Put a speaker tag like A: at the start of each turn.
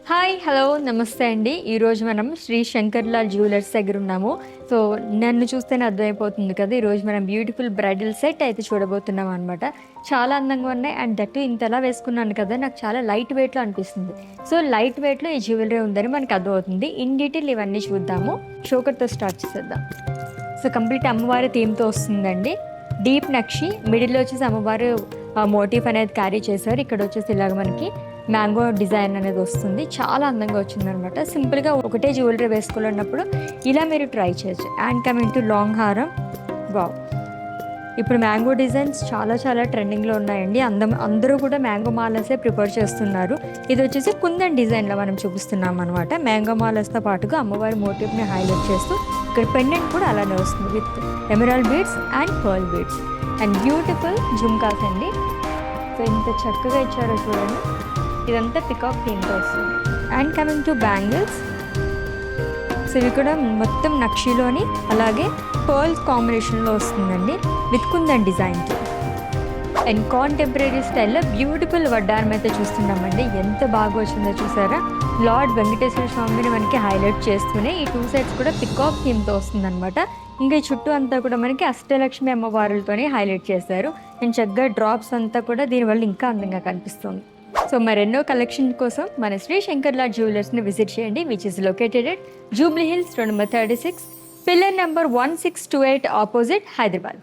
A: Hi hello నమస్తే అండి. ఈరోజు మనం శ్రీ శంకర్లాల్ జ్యువెలర్స్ దగ్గర ఉన్నాము. సో నన్ను చూస్తేనే అర్థమైపోతుంది కదా, ఈరోజు మనం బ్యూటిఫుల్ బ్రైడల్ సెట్ అయితే చూడబోతున్నాం అనమాట. చాలా అందంగా ఉన్నాయి అండ్ దట్టు ఇంతలా వేసుకున్నాను కదా, నాకు చాలా లైట్ వెయిట్లో అనిపిస్తుంది. సో లైట్ వెయిట్లో ఈ జ్యువెలరీ ఉందని మనకు అర్థమవుతుంది. ఇన్ డీటెయిల్ ఇవన్నీ చూద్దాము. షోకర్తో స్టార్ట్ చేసేద్దాం. సో కంప్లీట్ అమ్మవారి థీమ్తో వస్తుందండి. డీప్ నక్షి, మిడిల్లో వచ్చేసి అమ్మవారు మోటిఫ్ అనేది క్యారీ చేశారు. ఇక్కడ వచ్చేసి ఇలాగ మనకి మ్యాంగో డిజైన్ అనేది వస్తుంది. చాలా అందంగా వచ్చిందనమాట. సింపుల్గా ఒకటే జ్యువెలరీ వేసుకోవాలన్నప్పుడు ఇలా మీరు ట్రై చేయొచ్చు. అండ్ కమింగ్ టు లాంగ్ హారం, వావ్! ఇప్పుడు మ్యాంగో డిజైన్స్ చాలా ట్రెండింగ్లో ఉన్నాయండి. అందరూ కూడా మ్యాంగో మాలసే ప్రిపేర్ చేస్తున్నారు. ఇది వచ్చేసి కుందన్ డిజైన్లో మనం చూపిస్తున్నాం అనమాట. మ్యాంగో మాలస్తో పాటుగా అమ్మవారి మోటివ్ని హైలైట్ చేస్తూ ఇక్కడ పెండెంట్ కూడా అలానే వస్తుంది with emerald beads and pearl beads and beautiful jhumkas అండి. సో ఇంత చక్కగా ఇచ్చారో చూడండి. ఇదంతా పికాక్ థీమ్తో వస్తుంది. And coming to bangles, so ఇవి కూడా మొత్తం నక్షిలోని అలాగే పర్ల్స్ కాంబినేషన్లో వస్తుందండి విత్ కుందన్ డిజైన్తో. అండ్ కాంటెంపరీ స్టైల్లో బ్యూటిఫుల్ వడ్డారం అయితే చూస్తున్నామండి. ఎంత బాగా వచ్చిందో చూసారా. లార్డ్ వెంకటేశ్వర స్వామిని మనకి హైలైట్ చేస్తూనే ఈ 2 సెట్స్ కూడా పికాక్ థీమ్తో వస్తుందన్నమాట. ఇంకా ఈ చుట్టూ అంతా కూడా మనకి అష్టలక్ష్మి అమ్మవారులతోనే హైలైట్ చేశారు. అండ్ చక్కగా డ్రాప్స్ అంతా కూడా దీనివల్ల ఇంకా అందంగా కనిపిస్తుంది. సో మరెన్నో కలెక్షన్ కోసం మన శ్రీ శంకర్లాల్ జ్యువెలర్స్ని విజిట్ చేయండి, which is located at Jubilee hills, road number 36, pillar number 1628 opposite, Hyderabad.